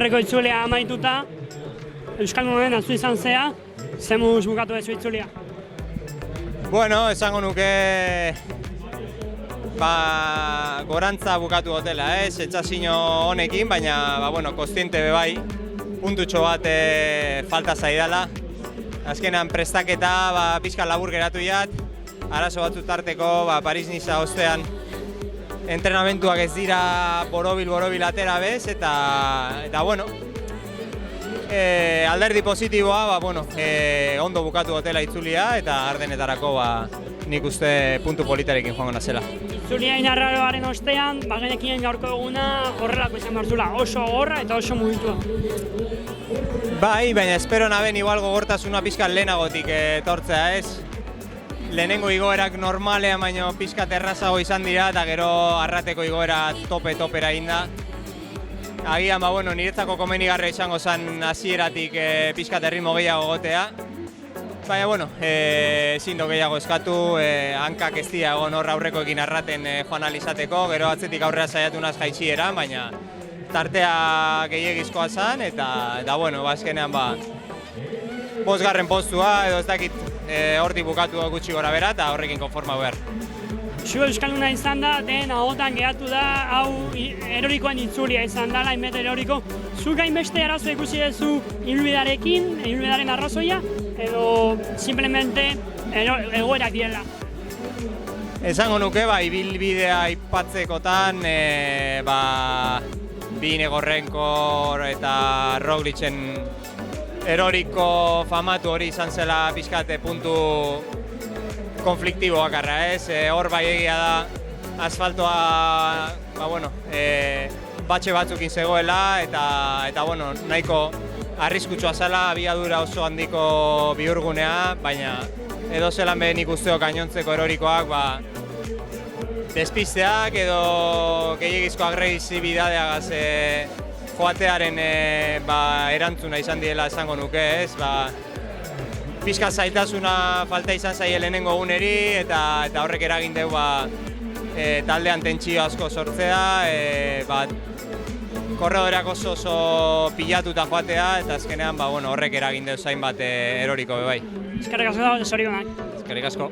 aurreko itzulea amaituta, Euskaldunen atzu izan zea, zemuz bukatu ezu itzulia? Bueno, esango nuke gorantza bukatu hotela, etxasino honekin, baina kostiente bebai, puntutxo bat falta zaidala. Azkenan prestaketa pixka labur geratu jat, arazo batzu tarteko Paris-Niza ostean entrenamentuak ez dira borobil atera bez, eta bueno, alderdi positiboa, ondo bukatu hotela itzulia, eta ardenetarako nik uste puntu politarekin joango nazela. Itzulia inarraroaren ostean, genekien gaurko eguna horrelako izan behar oso gorra eta oso mugitua. Bai, baina espero naben igual gogortasuna pixkat lehenagotik etortzea ez. Lehenengo igoerak normalean baino pixkat errazago izan dira eta gero arrateko igoera topera egin da. Agian, niretzako komenigarria izango zen hasieratik pixkat erritmo gehiago gotea. Baina, ezin do gehiago eskatu, hankak ez dira egon hor aurrekoekin arraten joan alizateko, gero atzetik aurrera saiatu naz jaitsieran, baina tartea gehiagizkoa zen, eta azkenean bosgarren postua, edo ez dakit hortik bukatu gutxi gora bera, eta horrekin konforma behar. Zu Euskalduna izan da, den ahotan geratu da, hau erorikoan itzulia izan da, hainbete eroriko. Zu gainbeste arazo ikusi duzu ibilbidearekin, ibilbidearen arrazoia, edo simplemente egoerak direla? Esango nuke, ibilbidea aipatzekotan, Bine Gorrenkor eta Roglicen eroriko famatu hori izan zela pixkate puntu konfliktibo bakarra, ez? Hor egia da asfaltoa batxe batzukin zegoela eta nahiko arriskutsua zela, abiadura oso handiko bihurgunea, baina edo zelan behin ikusteok gainontzeko erorikoak despisteak edo gehiagizko agresibidadeagaz joatearen erantzuna izan diela esango nuke, ez? Pixka zaitasuna falta izan zaie lehenengo eguneri eta horrek eragin du taldean tentsio asko sortzea, korredoreak oso pilatuta joatea eta azkenean horrek eragin du zain bat eroriko bebai. Eskerrik asko da, zorionak. Eskerrik asko.